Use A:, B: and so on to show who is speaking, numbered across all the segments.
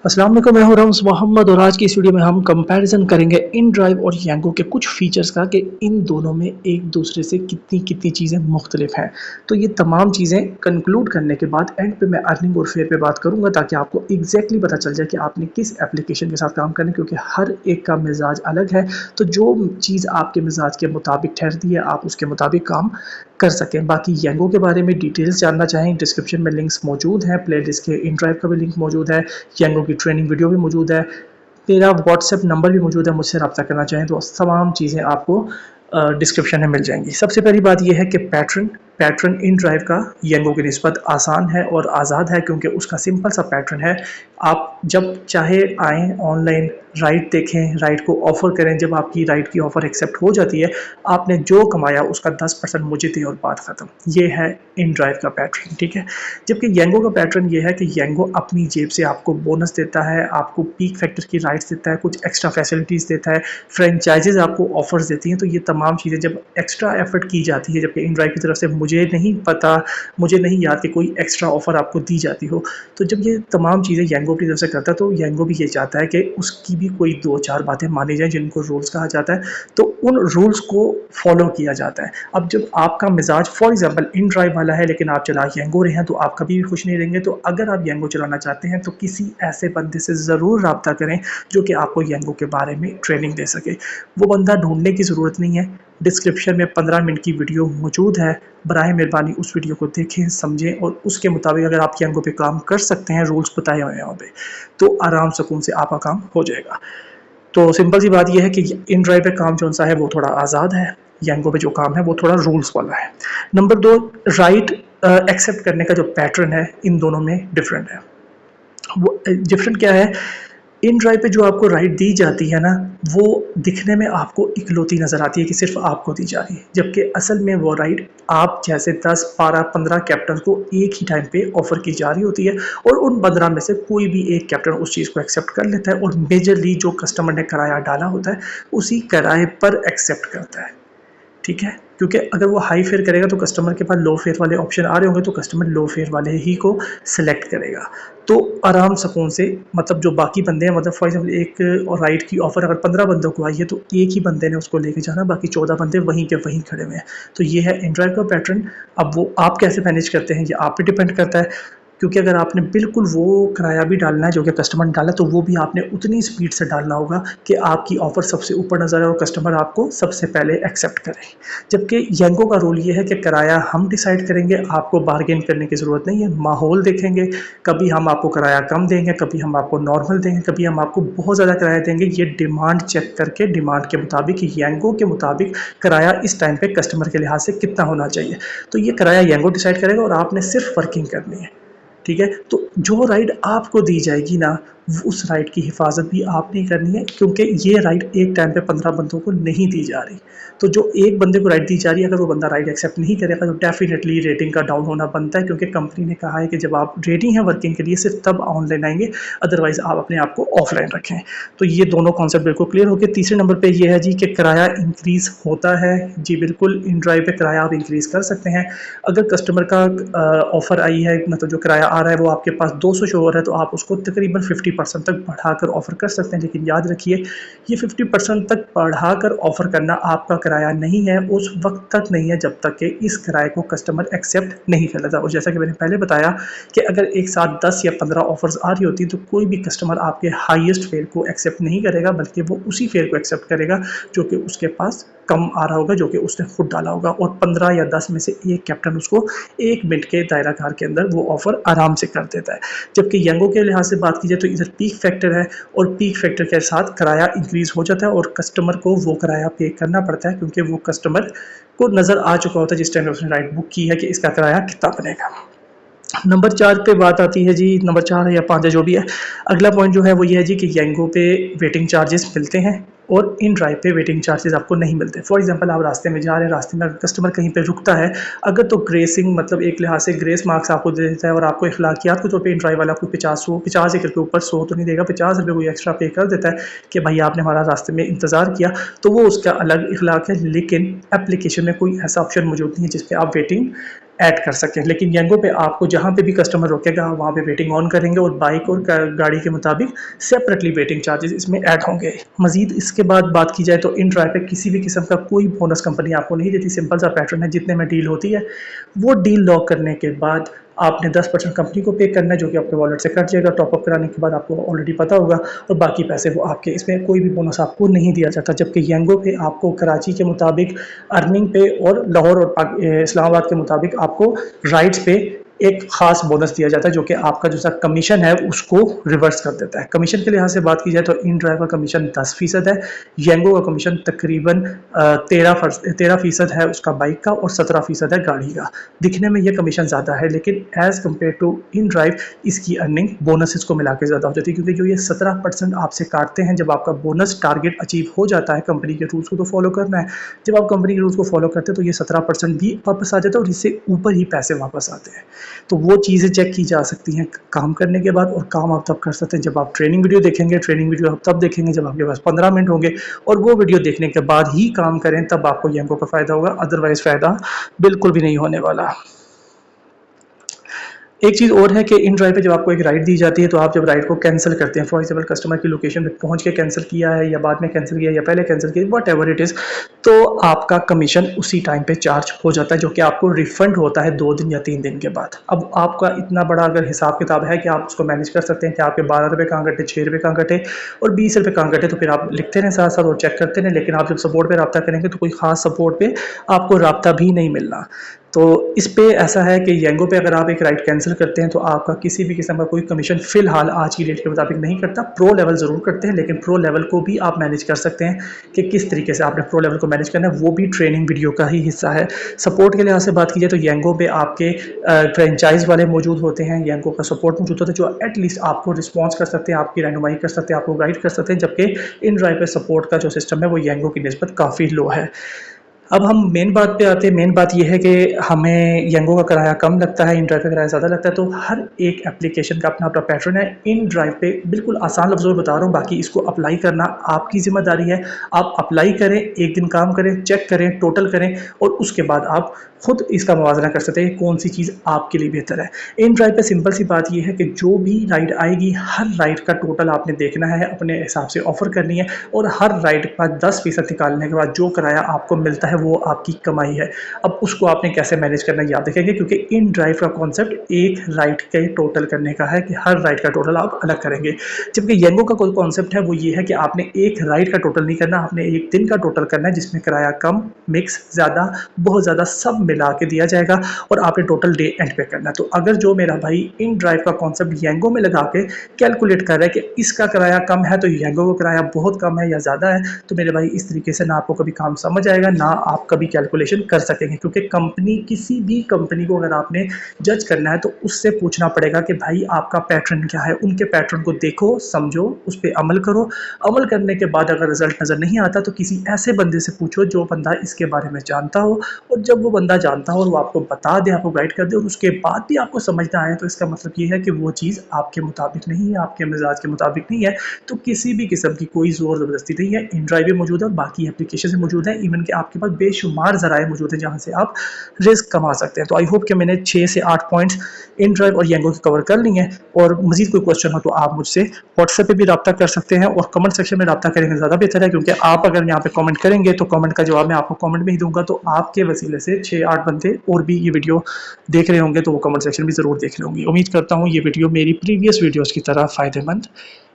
A: अस्सलाम वालेकुम, मैं हूं रम्स मोहम्मद और आज की इस वीडियो में हम कंपैरिजन करेंगे इन ड्राइव और यांगो के कुछ फीचर्स का कि इन दोनों में एक दूसरे से कितनी कितनी चीज़ें मुख्तलिफ हैं। तो ये तमाम चीज़ें कंक्लूड करने के बाद एंड पे मैं अर्निंग और फेयर पे बात करूंगा ताकि आपको एग्जैक्टली पता चल जाए कि आपने किस एप्लीकेशन के साथ काम करना है, क्योंकि हर एक का मिजाज अलग है। तो जो चीज़ आपके मिजाज के मुताबिक ठहरती है आप उसके मुताबिक काम कर सकें। बाकी यांगो के बारे में डिटेल्स जानना चाहें, डिस्क्रिप्शन में लिंक्स मौजूद हैं, प्लेलिस्ट के इन ड्राइव का भी लिंक मौजूद है, यांगो की ट्रेनिंग वीडियो भी मौजूद है, मेरा व्हाट्सएप नंबर भी मौजूद है, मुझसे रब्ता करना चाहें तो तमाम चीज़ें आपको डिस्क्रिप्शन में मिल जाएंगी। सबसे पहली बात यह है कि पैटर्न पैटर्न इन ड्राइव का यांगो की निस्बत आसान है और आज़ाद है, क्योंकि उसका सिंपल सा पैटर्न है। आप जब चाहे आएँ ऑनलाइन राइड देखें, राइड को ऑफ़र करें, जब आपकी राइड की ऑफ़र एक्सेप्ट हो जाती है आपने जो कमाया उसका 10% मुझे दें और बात ख़त्म। ये है इन ड्राइव का पैटर्न, ठीक है। जबकि यांगो का पैटर्न ये है कि यांगो अपनी जेब से आपको बोनस देता है, आपको पीक फैक्टर की राइड्स देता है, कुछ एक्स्ट्रा फैसिलिटीज़ देता है, फ्रेंचाइजीज आपको ऑफर्स देती हैं। तो ये तमाम चीज़ें जब एक्स्ट्रा एफर्ट की जाती है, जबकि इन ड्राइव की तरफ से मुझे नहीं पता, मुझे नहीं याद कि कोई एक्स्ट्रा ऑफ़र आपको दी जाती हो। तो जब ये तमाम चीज़ें यांगो की तरफ से करता है तो यांगो भी ये चाहता है कि उसकी भी कोई 2-4 बातें मानी जाएँ जिनको रूल्स कहा जाता है, तो उन रूल्स को फॉलो किया जाता है। अब जब आपका मिजाज फॉर एग्जांपल इन ड्राइव वाला है लेकिन आप चला यांगो रहे हैं तो आप कभी भी खुश नहीं रहेंगे। तो अगर आप यांगो चलाना चाहते हैं तो किसी ऐसे बंदे से ज़रूर रब्ता करें जो कि आपको यांगो के बारे में ट्रेनिंग दे सके। वो बंदा ढूंढने की ज़रूरत नहीं है, डिस्क्रिप्शन में 15 मिनट की वीडियो मौजूद है, बराए मेहरबानी उस वीडियो को देखें, समझें और उसके मुताबिक अगर आप यांगो पे काम कर सकते हैं, रूल्स बताए हुए हैं वहाँ पे, तो आराम सुकून से आपका काम हो जाएगा। तो सिंपल सी बात यह है कि इन ड्राइव पे काम जो सा है वो थोड़ा आज़ाद है, यांगो पे जो काम है वो थोड़ा रूल्स वाला है। नंबर 2, राइट एक्सेप्ट करने का जो पैटर्न है इन दोनों में डिफरेंट है। वो डिफरेंट क्या है, इन ड्राइव पे जो आपको राइड दी जाती है ना, वो दिखने में आपको इकलौती नज़र आती है कि सिर्फ आपको दी जा रही है, जबकि असल में वो राइड आप जैसे 10, 12, 15 कैप्टन को एक ही टाइम पे ऑफ़र की जा रही होती है और उन 15 में से कोई भी एक कैप्टन उस चीज़ को एक्सेप्ट कर लेता है और मेजरली जो कस्टमर ने किराया डाला होता है उसी किराए पर एक्सेप्ट करता है, ठीक है। क्योंकि अगर वो हाई फेयर करेगा तो कस्टमर के पास लो फेयर वाले ऑप्शन आ रहे होंगे, तो कस्टमर लो फेयर वाले ही को सिलेक्ट करेगा। तो आराम सुकून से, मतलब जो बाकी बंदे हैं, मतलब फॉर एग्जांपल एक राइड की ऑफ़र अगर 15 बंदों को आई है तो एक ही बंदे ने उसको लेके जाना, बाकी 14 बंदे वहीं के वहीं खड़े हुए हैं। तो ये है इन ड्राइव का पैटर्न। अब वो आप कैसे मैनेज करते हैं ये आप पे डिपेंड करता है, क्योंकि अगर आपने बिल्कुल वो किराया भी डालना है जो कि कस्टमर ने डाला तो वो भी आपने उतनी स्पीड से डालना होगा कि आपकी ऑफ़र सबसे ऊपर नज़र आए और कस्टमर आपको सबसे पहले एक्सेप्ट करे। जबकि यांगो का रोल ये है कि किराया हम डिसाइड करेंगे, आपको बार्गेन करने की ज़रूरत नहीं है, माहौल देखेंगे, कभी हम आपको किराया कम देंगे, कभी हम आपको नॉर्मल देंगे, कभी हम आपको बहुत ज़्यादा किराया देंगे। ये डिमांड चेक करके डिमांड के मुताबिक, यांगो के मुताबिक किराया इस टाइम पे कस्टमर के लिहाज से कितना होना चाहिए, तो ये किराया यांगो डिसाइड करेगा और आपने सिर्फ वर्किंग करनी है, ठीक है। तो जो राइड आपको दी जाएगी ना, उस राइड की हिफाजत भी आपने करनी है, क्योंकि ये राइड एक टाइम पे 15 बंदों को नहीं दी जा रही। तो जो एक बंदे को राइड दी जा रही है, अगर वो बंदा राइड एक्सेप्ट नहीं करेगा तो डेफिनेटली रेटिंग का डाउन होना बनता है, क्योंकि कंपनी ने कहा है कि जब आप रेडी हैं वर्किंग के लिए सिर्फ तब ऑनलाइन आएंगे, अदरवाइज आप अपने आप को ऑफलाइन रखें। तो ये दोनों कॉन्सेप्ट बिल्कुल क्लियर हो गए। तीसरे नंबर पर यह है जी कि किराया इंक्रीज़ होता है। जी बिल्कुल, इन ड्राइव पे किराया आप इंक्रीज़ कर सकते हैं। अगर कस्टमर का ऑफ़र आई है, मतलब जो किराया आ रहा है वो आपके पास 200 शो हो रहा है, तो आप उसको तकरीबन 50% तक बढ़ाकर ऑफ़र कर सकते हैं। लेकिन याद रखिए, ये 50% तक बढ़ाकर ऑफ़र करना आपका किराया नहीं है, उस वक्त तक नहीं है जब तक कि इस किराए को कस्टमर एक्सेप्ट नहीं कर लेता। और जैसा कि मैंने पहले बताया कि अगर एक साथ 10 या 15 ऑफ़र्स आ रही होती तो कोई भी कस्टमर आपके हाईएस्ट फेयर को एक्सेप्ट नहीं करेगा, बल्कि वो उसी फेयर को एक्सेप्ट करेगा जो कि उसके पास कम आ रहा होगा, जो कि उसने खुद डाला होगा। और 15 या 10 में से एक कैप्टन उसको 1 मिनट के दायरा कार के अंदर वो ऑफ़र आराम से कर देता है। जबकि यांगो के लिहाज से बात की जाए तो इधर पीक फैक्टर है और पीक फैक्टर के साथ किराया इंक्रीज़ हो जाता है और कस्टमर को वो किराया पे करना पड़ता है, क्योंकि वो कस्टमर को नज़र आ चुका होता है जिस टाइम उसने राइड बुक की है कि इसका किराया कितना बनेगा। नंबर 4 पे बात आती है जी, नंबर 4 है या 5 है जो भी है। अगला पॉइंट जो है वो ये है जी कि यांगो पे वेटिंग चार्जेस मिलते हैं और इन ड्राइव पे वेटिंग चार्जेस आपको नहीं मिलते। फॉर एग्जांपल आप रास्ते में जा रहे हैं, रास्ते में अगर कस्टमर कहीं पे रुकता है, अगर तो ग्रेसिंग मतलब एक लिहाज से ग्रेस मार्क्स आपको दे देता है और आपको अखलाकियात के तौर पे इन ड्राइव वाला कोई 50 एकड़ के ऊपर 100 तो नहीं देगा, 50 रुपये कोई एक्स्ट्रा पे कर देता है कि भाई आपने हमारा रास्ते में इंतज़ार किया, तो वो उसका अलग इखलाक है। लेकिन एप्लीकेशन में कोई ऐसा ऑप्शन मौजूद नहीं है जिस पर आप वेटिंग ऐड कर सकें। लेकिन येंगो पे आपको जहाँ पे भी कस्टमर रोकेगा वहाँ पे वेटिंग ऑन करेंगे और बाइक और गाड़ी के मुताबिक सेपरेटली वेटिंग चार्जेस इसमें ऐड होंगे। मजीद इसके बाद बात की जाए तो इन ड्राइव पे किसी भी किस्म का कोई बोनस कंपनी आपको नहीं देती। सिंपल सा पैटर्न है, जितने में डील होती है वो डील लॉक करने के बाद आपने 10% कंपनी को पे करना है, जो कि आपके वॉलेट से कट जाएगा। टॉपअप कराने के बाद आपको ऑलरेडी पता होगा, और बाकी पैसे वो आपके। इसमें कोई भी बोनस आपको नहीं दिया जाता। जबकि येंगो पे आपको कराची के मुताबिक अर्निंग पे और लाहौर और इस्लामाबाद के मुताबिक आपको राइड्स पे एक खास बोनस दिया जाता है, जो कि आपका जो सा कमीशन है उसको रिवर्स कर देता है। कमीशन के लिहाज से बात की जाए तो इन ड्राइव का कमीशन 10% है। येंगो का कमीशन तकरीबन 13% है उसका बाइक का, और 17% है गाड़ी का। दिखने में ये कमीशन ज़्यादा है, लेकिन as compare to inDrive इसकी अर्निंग बोनसेस को मिला के ज़्यादा हो जाती है, क्योंकि जो ये 17% आपसे काटते हैं, जब आपका बोनस टारगेट अचीव हो जाता है, कंपनी के रूल्स को तो फॉलो करना है। जब आप कंपनी के रूल्स को फॉलो करते हैं तो ये 17% भी वापस आ जाता है, और इससे ऊपर ही पैसे वापस आते हैं। तो वो चीज़ें चेक की जा सकती हैं काम करने के बाद, और काम आप तब कर सकते हैं जब आप ट्रेनिंग वीडियो देखेंगे। ट्रेनिंग वीडियो आप तब देखेंगे जब आपके पास 15 मिनट होंगे, और वो वीडियो देखने के बाद ही काम करें, तब आपको येंगो का फ़ायदा होगा। अदरवाइज़ फ़ायदा बिल्कुल भी नहीं होने वाला। एक चीज़ और है कि इन ड्राइव पे जब आपको एक राइड दी जाती है, तो आप जब राइड को कैंसिल करते हैं, फॉर एग्जांपल कस्टमर की लोकेशन पे पहुंच के कैंसिल किया है, या बाद में कैंसिल किया, या पहले कैंसिल किया, वट एवर इट इज़, तो आपका कमीशन उसी टाइम पे चार्ज हो जाता है, जो कि आपको रिफंड होता है 2 दिन या 3 दिन के बाद। अब आपका इतना बड़ा अगर हिसाब किताब है कि आप उसको मैनेज कर सकते हैं कि आपके 12 रुपये कहाँ कटे, 6 रुपये कहाँ कटे और 20 रुपये कहाँ कटे, तो फिर आप लिखते रहें साथ साथ और चेक करते रहें। लेकिन आप जब सपोर्ट पर रब्ता करेंगे तो कोई ख़ास सपोर्ट पर आपको रब्ता भी नहीं मिलना। तो इस पे ऐसा है कि येंगो पे अगर आप एक राइड कैंसिल करते हैं तो आपका किसी भी किस्म का कोई कमीशन फ़िलहाल आज की डेट के मुताबिक नहीं करता। प्रो लेवल ज़रूर करते हैं, लेकिन प्रो लेवल को भी आप मैनेज कर सकते हैं कि किस तरीके से आपने प्रो लेवल को मैनेज करना है, वो भी ट्रेनिंग वीडियो का ही हिस्सा है। सपोर्ट के लिहाज से बात की जाए तो येंगो पे आपके फ्रेंचाइज वाले मौजूद होते हैं, येंगो का सपोर्ट मौजूद होता है, जो एटलीस्ट आपको रिस्पॉन्स कर सकते हैं, आपकी रहनुमाई कर सकते हैं, आपको गाइड कर सकते हैं। जबकि इन ड्राइव पे सपोर्ट का जो सिस्टम है वो येंगो की निस्बत काफ़ी लो है। अब हम मेन बात पे आते हैं। मेन बात यह है कि हमें येंगो का किराया कम लगता है, इन ड्राइव का किराया ज़्यादा लगता है। तो हर एक एप्लीकेशन का अपना अपना पैटर्न है। इन ड्राइव पे बिल्कुल आसान लफ्ज़ों में बता रहा हूँ, बाकी इसको अप्लाई करना आपकी ज़िम्मेदारी है। आप अप्लाई करें, एक दिन काम करें, चेक करें, टोटल करें, और उसके बाद आप खुद इसका मुवाज़ना कर सकते हैं कौन सी चीज़ आपके लिए बेहतर है। इन ड्राइव पे सिंपल सी बात यह है कि जो भी राइड आएगी, हर राइड का टोटल आपने देखना है, अपने हिसाब से ऑफ़र करनी है, और हर राइड का 10% निकालने के बाद जो किराया आपको मिलता है वो आपकी कमाई है। अब उसको आपने कैसे मैनेज करना याद रखेंगे, क्योंकि इन ड्राइव का कॉन्सेप्ट एक राइड के टोटल करने का है कि हर राइड का टोटल आप अलग करेंगे। जबकि येंगो का कोई कॉन्सेप्ट है वो ये है कि आपने एक राइड का टोटल नहीं करना, आपने एक दिन का टोटल करना है, जिसमें किराया कम, मिक्स, ज़्यादा, बहुत ज़्यादा सब मिला के दिया जाएगा, और आपने टोटल डे एंड पे करना है। तो अगर जो मेरा भाई इन ड्राइव का कॉन्सेप्ट येंगो में लगा के कैलकुलेट कर रहा है कि इसका किराया कम है तो येंगो का किराया बहुत कम है या ज़्यादा है, तो मेरे भाई इस तरीके से ना आपको कभी काम समझ आएगा, ना आप कभी कैलकुलेशन कर सकेंगे। क्योंकि कंपनी, किसी भी कंपनी को अगर आपने जज करना है तो उससे पूछना पड़ेगा कि भाई आपका पैटर्न क्या है। उनके पैटर्न को देखो, समझो, उस पर अमल करो। अमल करने के बाद अगर रिजल्ट नज़र नहीं आता तो किसी ऐसे बंदे से पूछो जो बंदा इसके बारे में जानता हो, और जब वो बंदा जानता हो और वो आपको बता दे, आपको गाइड कर दे, और उसके बाद भी आपको समझ ना आए, तो इसका मतलब ये है कि वो चीज़ आपके मुताबिक नहीं है, आपके मिजाज के मुताबिक नहीं है। तो किसी भी किस्म की कोई ज़ोर ज़बरदस्ती नहीं है। इन ड्राइव भी मौजूद है, बाकी एप्लीकेशन मौजूद है, इवन कि आपके पास बेशुमार ज़राए मौजूद हैं जहाँ से आप रिस्क कमा सकते हैं। तो आई होप कि मैंने 6 से 8 पॉइंट्स इन ड्राइव और येंगो की कवर कर ली हैं। और मज़ीद कोई क्वेश्चन हो तो आप मुझसे व्हाट्सएप पे भी रब्ता कर सकते हैं, और कमेंट सेक्शन में रब्ता करेंगे ज़्यादा बेहतर है, क्योंकि आप अगर यहाँ पे कमेंट करेंगे तो कमेंट का जवाब मैं आपको कमेंट में ही दूंगा। तो आपके वसीले से 6-8 बंदे और भी ये वीडियो देख रहे होंगे, तो वो कमेंट सेक्शन भी ज़रूर देख रहे होंगे। उम्मीद करता हूँ ये वीडियो मेरी प्रीवियस वीडियोज़ की तरह फ़ायदेमंद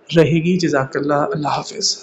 A: रहेगी। जज़ाकल्लाह, अल्लाह हाफ़िज़।